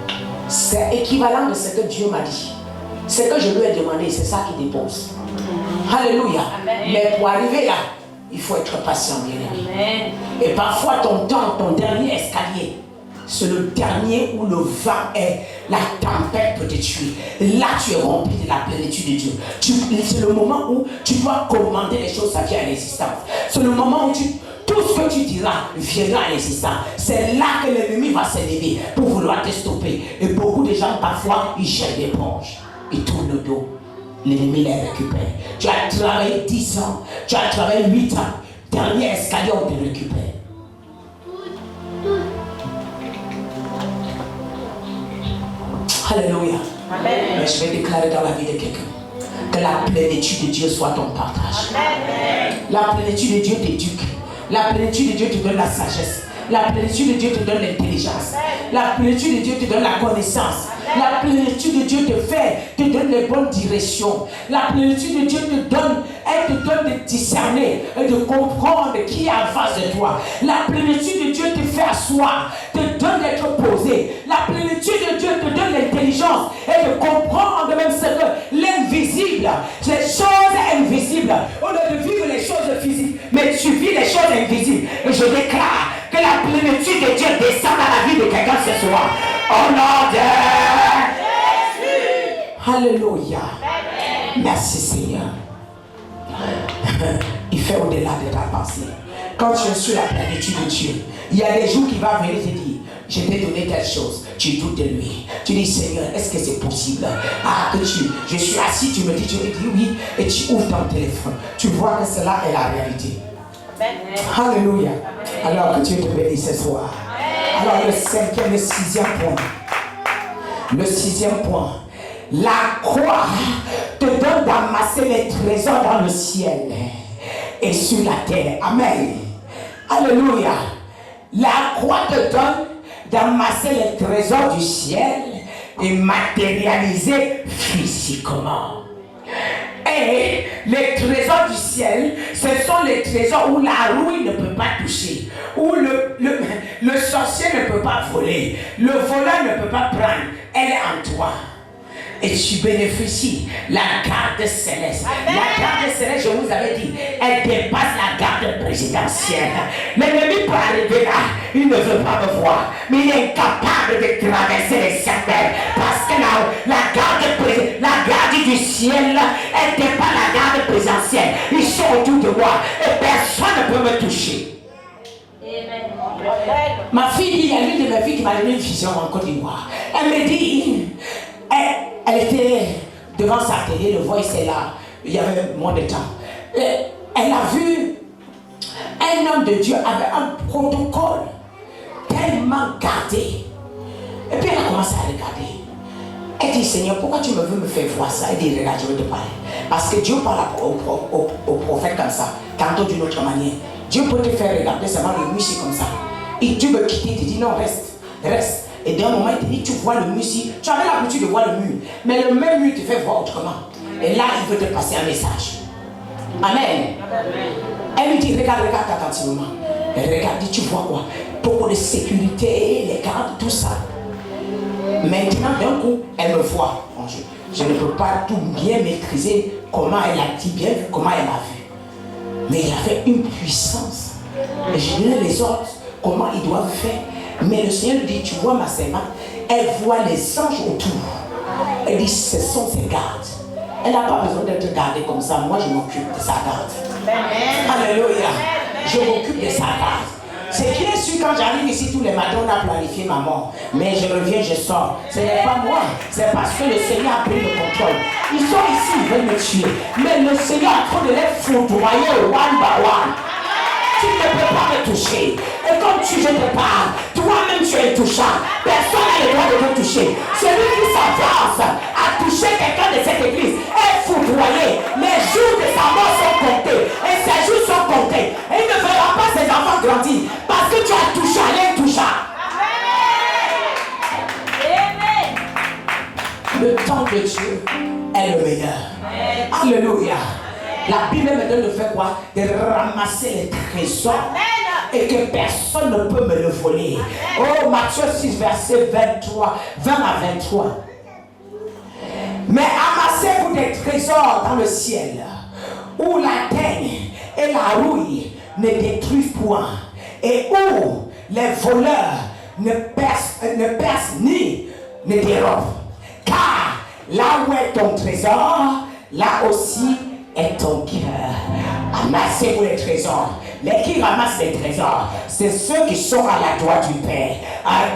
C'est équivalent de ce que Dieu m'a dit. Ce que je lui ai demandé, c'est ça qui dépose. Alléluia. Mais pour arriver là, il faut être patient, bien aimé. Et parfois, ton dernier escalier, c'est le dernier où le vent est, la tempête peut te tuer. Là, tu es rempli de la plénitude de Dieu. C'est le moment où tu dois commander les choses, ça vient à l'existence. C'est le moment où tout ce que tu diras viendra à l'existence. C'est là que l'ennemi va s'élever pour vouloir te stopper. Et beaucoup de gens, parfois, ils jettent l'éponge. Ils tournent le dos. L'ennemi les récupère. Tu as travaillé 10 ans. Tu as travaillé 8 ans. Dernier escalier, on te récupère. Alléluia. Mais je vais déclarer dans la vie de quelqu'un que la plénitude de Dieu soit ton partage. Amen. La plénitude de Dieu t'éduque. La plénitude de Dieu te donne la sagesse. La plénitude de Dieu te donne l'intelligence. La plénitude de Dieu te donne la connaissance. La plénitude de Dieu te donne les bonnes directions. La plénitude de Dieu elle te donne de discerner et de comprendre qui est en face de toi. La plénitude de Dieu te fait asseoir, te donne d'être posé. La plénitude de Dieu te donne l'intelligence et de comprendre même ce que l'invisible, les choses invisibles. Au lieu de vivre les choses physiques, mais tu vis les choses invisibles. Et je déclare que la plénitude de Dieu descend dans la vie de quelqu'un ce soir. Au nom de Jésus. Alléluia. Merci Seigneur. Il fait au-delà de ta pensée. Quand tu es sur la plénitude de Dieu, il y a des jours qui vont venir te dire, je t'ai donné telle chose, tu doutes de lui. Tu dis, Seigneur, est-ce que c'est possible? Je suis assis, tu me dis oui, et tu ouvres ton téléphone. Tu vois que cela est la réalité. Amen. Alléluia. Amen. Alors que Dieu te bénisse ce soir. Amen. Alors le sixième point. Le sixième point. La croix te donne d'amasser les trésors dans le ciel et sur la terre. Amen. Alléluia. La croix te donne d'amasser les trésors du ciel et matérialiser physiquement. Et les trésors du ciel, ce sont les trésors où la rouille ne peut pas toucher, où le sorcier ne peut pas voler, le voleur ne peut pas prendre. Elle est en toi. Et tu bénéficies la garde céleste. Amen. La garde céleste, je vous avais dit, elle dépasse la garde présidentielle. L'ennemi peut arriver là, il ne veut pas me voir, mais il est incapable de traverser les cercles. Parce que la garde du ciel, elle dépasse la garde présidentielle. Ils sont autour de moi et personne ne peut me toucher. Amen. Ma fille, il y a l'une de mes filles qui m'a donné une vision en Côte d'Ivoire. Elle me dit, elle était devant sa télé, le voice est là, il y avait moins de temps. Et elle a vu un homme de Dieu avec un protocole tellement gardé. Et puis elle a commencé à regarder. Elle dit, Seigneur, pourquoi tu veux me faire voir ça? Elle dit, regarde, je vais te parler. Parce que Dieu parle au prophète comme ça, tantôt d'une autre manière. Dieu peut te faire regarder seulement le muscle comme ça. Et Dieu veut quitter, il te dit, non, reste. Et d'un moment, il te dit, tu vois le mur ici. Tu avais l'habitude de voir le mur. Mais le même mur te fait voir autrement. Et là, il veut te passer un message. Amen. Elle lui dit, regarde attentivement. Elle regarde, dit, tu vois quoi? Beaucoup de sécurité, les gardes, tout ça. Maintenant, d'un coup, elle me voit. Bon, je ne peux pas tout bien maîtriser comment elle a dit, bien vu comment elle a vu. Mais il avait une puissance. Et je donnais les ordres, comment ils doivent faire. Mais le Seigneur dit, tu vois ma servante, elle voit les anges autour. Elle dit, ce sont ses gardes. Elle n'a pas besoin d'être gardée comme ça. Moi, je m'occupe de sa garde. Amen. Alléluia. Je m'occupe de sa garde. Ce qui est sûr, quand j'arrive ici tous les matins, on a planifié ma mort. Mais je reviens, je sors. Ce n'est pas moi. C'est parce que le Seigneur a pris le contrôle. Ils sont ici, ils veulent me tuer. Mais le Seigneur est en train de les foudroyer one by one. Tu ne peux pas me toucher. Et comme je te parle, toi-même tu es intouchable. Personne n'a le droit de te toucher. Celui qui s'avance à toucher quelqu'un de cette église est foudroyé. Les jours de sa mort sont comptés. Et ses jours sont comptés. Et il ne verra pas ses enfants grandir. Parce que tu as touché à l'intouchable. Le temps de Dieu est le meilleur. Alléluia. La Bible me donne de faire quoi? De ramasser les trésors. Et que personne ne peut me le voler. Oh, Matthieu 6, verset 23, 20 à 23. Mais amassez-vous des trésors dans le ciel, où la teigne et la rouille ne détruisent point, et où les voleurs ne percent ni ne dérobent. Car là où est ton trésor, là aussi est ton cœur. Amassez-vous les trésors. Les qui ramassent les trésors, c'est ceux qui sont à la droite du Père.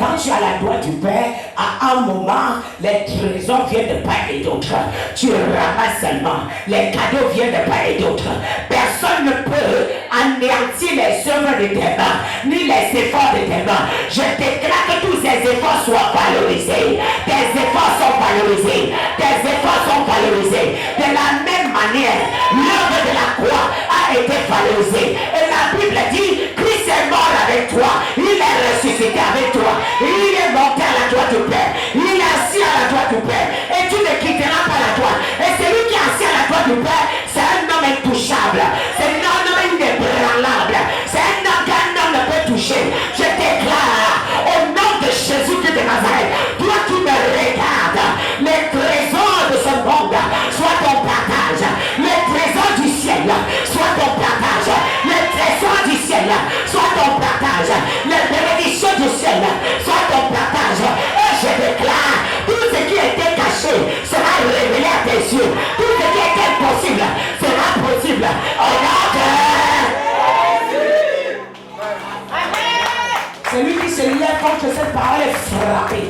Quand tu es à la droite du Père, à un moment, les trésors viennent de part et d'autre. Tu ramasses seulement. Les cadeaux viennent de part et d'autre. Personne ne peut anéantir les œuvres de tes mains, ni les efforts de tes mains. Je déclare que tous ces efforts soient valorisés. Tes efforts sont valorisés. Tes efforts sont valorisés. De la même manière, l'œuvre de la croix a été valorisée. Et la Bible dit, Christ est mort avec toi, il est ressuscité avec toi, il est monté à la droite du Père, il est assis à la droite du Père, et tu ne quitteras pas la droite. Et celui qui est assis à la droite du Père, c'est un homme intouchable, c'est un homme inébranlable, c'est un homme qu'un homme ne peut toucher. Je déclare, au nom de Jésus de Nazareth, toi qui me regardes, les trésors de ce monde soient ton partage, les trésors du ciel soient ton partage, les trésors du ciel soient ton partage, les bénédictions du ciel soient ton partage. Et je déclare, tout ce qui était caché sera révélé à tes yeux, tout ce qui était possible sera possible. Au nom de celui qui se lève contre cette parole est frappé.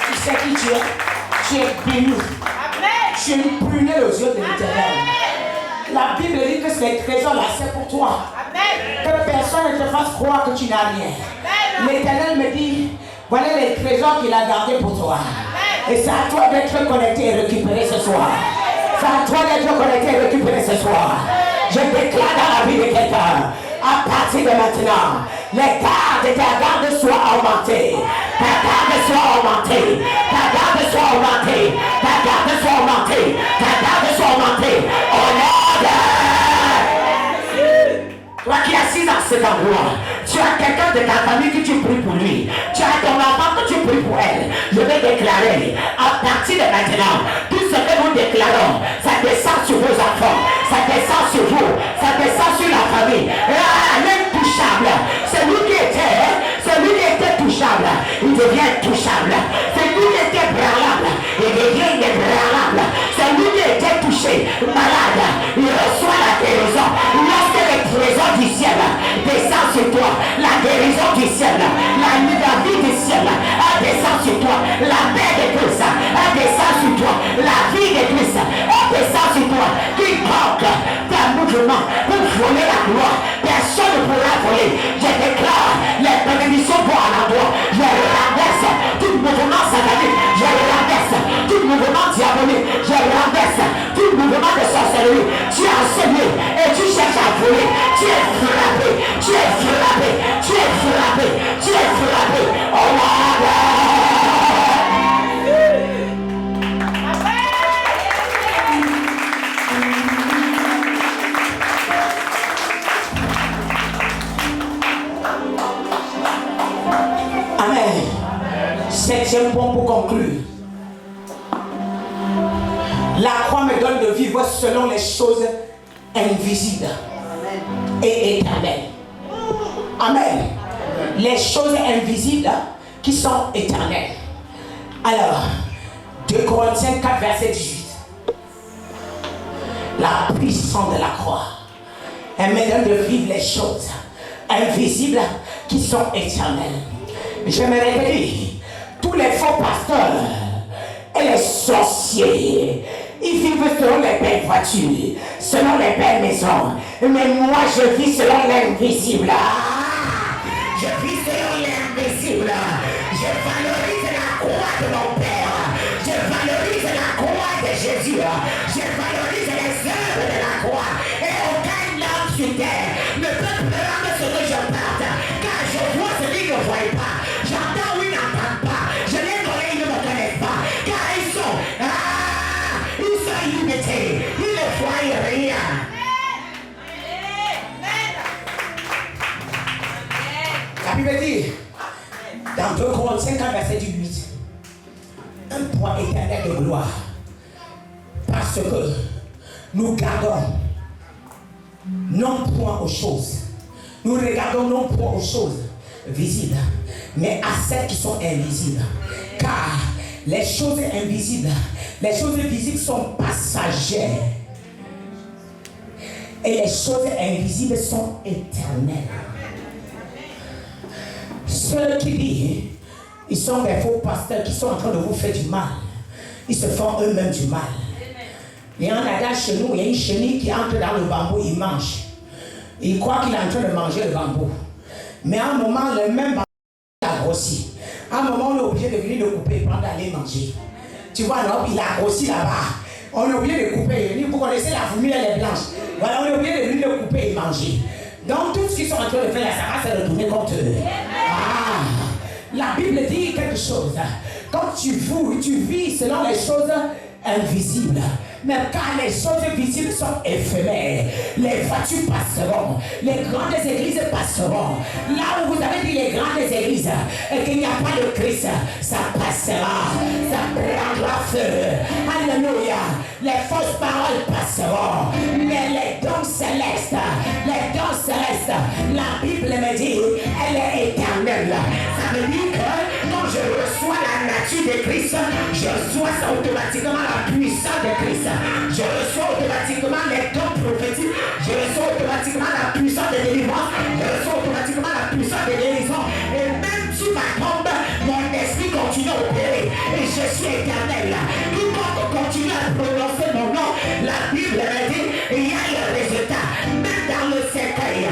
Tu sais qui tu es? Tu es béni. Tu es une prunelle aux yeux de l'Éternel. La Bible dit que ces trésors-là, c'est pour toi. Que personne ne te fasse croire que tu n'as rien. L'Éternel me dit, voilà les trésors qu'il a gardés pour toi. Et c'est à toi d'être connecté et récupéré ce soir. C'est à toi d'être connecté et récupéré ce soir. Je déclare dans la vie de quelqu'un, à partir de maintenant, les gardes de ta garde soient augmentées. Ta garde soit augmentée. Ta garde soit augmentée. Ta garde soit augmentée. Ta garde soit augmentée. Au nom de... Toi qui es assis dans cet endroit, tu as quelqu'un de ta famille que tu pries pour lui. Tu as ton enfant que tu pries pour elle. Je vais déclarer, à partir de maintenant, tout ce que nous déclarons, ça descend sur vos enfants, ça descend sur vous, ça descend sur la famille. L'intouchable, celui qui était touchable, il devient touchable. Celui qui était branlable, il devient inébranlable. Celui qui était touché, malade, il reçoit la guérison. Lorsque les trésors du ciel descendent sur toi, la guérison du ciel, la vie du ciel, elle descend sur toi. La paix de Christ, elle descend sur toi. La vie de Christ, elle descend sur toi. Quiconque d'un mouvement pour voler la gloire, personne ne pourra voler. Je déclare les bénédictions pour un endroit. Je renverse tout mouvement satanique. Je renverse tout mouvement diabolique. Je renverse tout mouvement de sorcellerie. Tu es enseigné et tu cherches à voler. Tu es frappé. Tu es frappé. Tu es frappé. Tu es frappé. Oh là. Amen. Septième point pour conclure. La croix me donne de vivre selon les choses invisibles et éternelles. Amen. Les choses invisibles qui sont éternelles. Alors, 2 Corinthiens 4, verset 18. la puissance de la croix. Elle me donne de vivre les choses invisibles qui sont éternelles. J'aimerais te dire, tous les faux pasteurs et les sorciers, ils vivent selon les belles voitures, selon les belles maisons. Mais moi, je vis selon l'invisible. Je vis selon l'invisible. Je valorise la croix de mon Père. Je valorise la croix de Jésus. Je valorise les œuvres de la croix. Et aucun homme sur terre ne peut prendre ce que je porte. Car je vois ce qu'ils ne voient pas. J'entends où ils n'entendent pas. Je les connais, ils ne me connaissent pas. Car ils sont limités. Ils ne voient rien. La Bible dit, dans 2 Corinthiens 5, verset 18, un point éternel de gloire, parce que nous gardons non point aux choses, nous regardons non point aux choses visibles, mais à celles qui sont invisibles. Car les choses invisibles, les choses visibles sont passagères, et les choses invisibles sont éternelles. Ceux qui disent, ils sont des faux pasteurs qui sont en train de vous faire du mal. Ils se font eux-mêmes du mal. Il y a un adage chez nous, il y a une chenille qui entre dans le bambou, il mange. Il croit qu'il est en train de manger le bambou. Mais à un moment, le même bambou a grossi. À un moment, on est obligé de venir le couper pour aller manger. Tu vois, non, il a grossi là-bas. On est obligé de couper. Vous connaissez la fourmi, elle est blanche. Voilà, on est obligé de venir le couper et manger. Donc, tout ce qu'ils sont en train de faire là, ça va se retourner contre eux. La Bible dit quelque chose. Quand tu vis selon les choses invisibles. Mais car les choses visibles sont éphémères, les voitures passeront, les grandes églises passeront. Là où vous avez dit les grandes églises et qu'il n'y a pas de Christ, ça passera, ça prendra feu. Alléluia. Les fausses paroles passeront, mais les dons célestes, la Bible me dit, elle est éternelle. Ça veut dire que quand je reçois la nature de Christ, je reçois automatiquement la puissance de Christ. Je reçois automatiquement les dons prophétiques. Je reçois automatiquement la puissance de délivrance. Je reçois automatiquement la puissance de guérison. Et même si ma tombe, mon esprit continue à opérer. Et je suis éternel. Tout le monde continue à prononcer mon nom. La Bible me dit, il y a le résultat. Même dans le cercueil.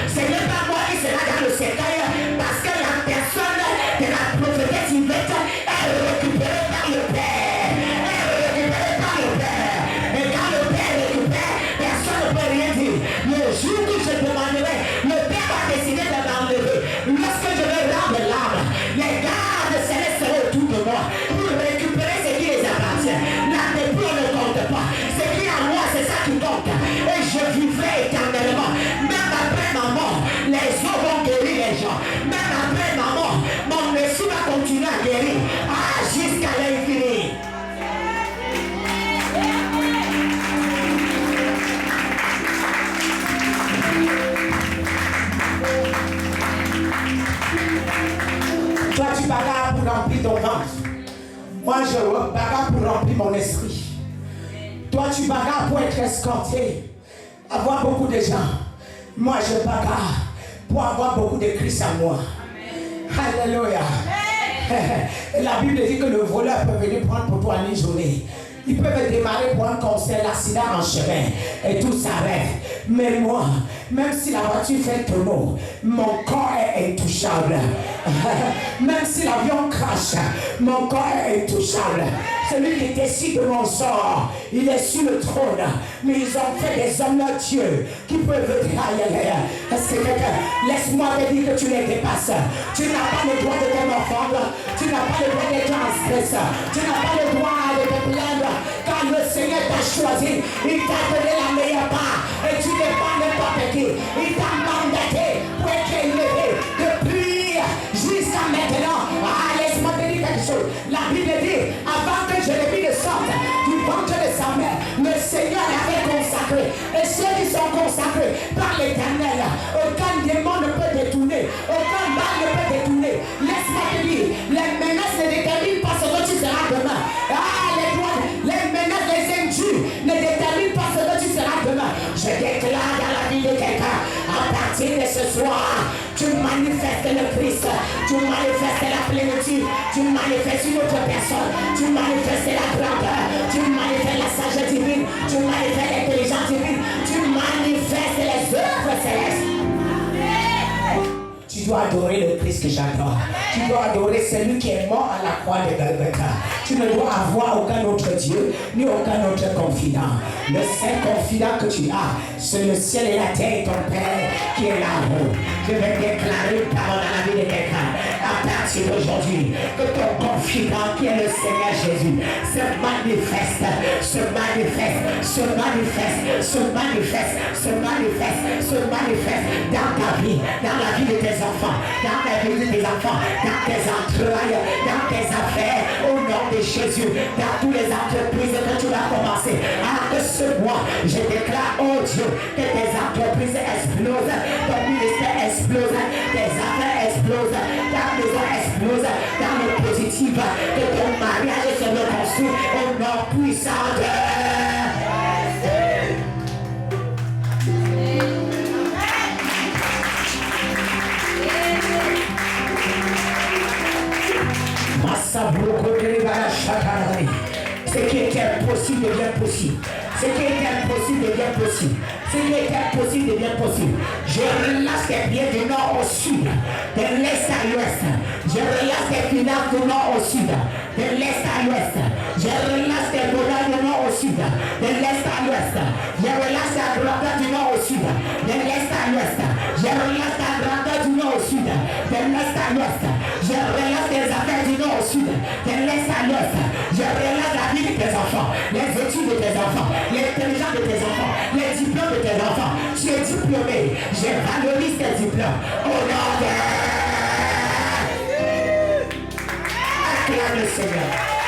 Ce n'est pas moi qui sera dans le cercueil. Parce que la personne de la prophétesse Yvette est récupérée par le Père. Le jour où je demanderai, le Père va décider de m'enlever. Lorsque je vais rendre l'âme, les gardes célestes seront autour de moi pour récupérer ce qui les appartient. La dépôt ne compte pas. Ce qui est à moi, c'est ça qui compte. Et je vivrai éternellement. Même après ma mort, les eaux vont guérir les gens. Même après ma mort, mon esprit va continuer à guérir. Jusqu'à l'infini. Toi, tu bagarres pour remplir ton ventre. Moi, je bagarre pour remplir mon esprit. Toi, tu bagarres pour être escorté, avoir beaucoup de gens. Moi, je bagarre pour avoir beaucoup de Christ en moi. Alléluia. La Bible dit que le voleur peut venir prendre pour toi une journée. Ils peuvent démarrer pour un concert, l'accident en chemin et tout s'arrête. Mais moi, même si la voiture fait tonneau, mon corps est intouchable. Même si l'avion crache, mon corps est intouchable. Celui qui décide de mon sort, il est sur le trône. Mais ils ont fait des hommes de Dieu qui peuvent dire est-ce que quelqu'un, laisse-moi te dire que tu les dépasses. Tu n'as pas le droit de te morfondre. Tu n'as pas le droit d'être en stress. Tu n'as pas le droit de te plaindre. Car le Seigneur t'a choisi. Il t'a donné la meilleure part. Et tu n'es pas n'importe qui. Il t'a mandaté pour être élevé depuis jusqu'à maintenant. Laisse-moi te dire quelque chose. La Bible dit, avant que je le vis de sorte du ventre de sa mère, le Seigneur l'avait consacré. Et ceux qui sont consacrés par l'Éternel, aucun démon ne peut détourner. Aucun mal ne peut détourner. Laisse-moi te dire, les menaces ne déterminent pas ce que tu seras demain. Les menaces, les injures ne déterminent pas Tu manifestes la plénitude. Tu manifestes une autre personne. Tu manifestes la grandeur. Tu manifestes la sagesse divine. Tu manifestes l'intelligence divine. Tu manifestes les œuvres célestes. Tu dois adorer le Christ que j'adore. Tu dois adorer celui qui est mort à la croix de Golgotha. Tu ne dois avoir aucun autre Dieu, ni aucun autre confident. Le seul confident que tu as, c'est le ciel et la terre et ton Père qui est là-haut. Je vais déclarer une parole dans la vie de quelqu'un. À partir d'aujourd'hui, que ton confident qui est le Seigneur Jésus se manifeste, se manifeste, se manifeste, se manifeste, se manifeste, se manifeste dans ta vie, dans la vie de tes enfants, dans la vie de tes enfants, dans tes entrailles, dans tes affaires, au nom de Jésus, dans toutes les entreprises que tu vas commencer. Alors que ce mois, je déclare, oh Dieu, que tes entreprises explosent, ton ministère explose, tes affaires explosent, ta maison explose, dans le positif, que ton mariage se reconstruit au nom puissant de... Ce qui était impossible devient possible. Ce qui était impossible devient possible. Ce qui était impossible devient possible. Je relâche tes biens du nord au sud, de l'est à l'ouest. Je relâche tes finances du nord au sud, de l'est à l'ouest. Je relâche tes bonheurs du nord au sud, de l'est à l'ouest. Je relâche ta grandeur du nord au sud, de l'est à l'ouest. Je relâche ta grandeur du nord au sud, de l'est à l'ouest. Je relâche tes affaires du nord au sud, de l'est à l'ouest. Je relâche la vie de tes enfants, les études de tes enfants, l'intelligence de tes enfants, les diplômes de tes enfants. Tu es diplômé, je valorise tes diplômes. Au nom de... Acclame le Seigneur.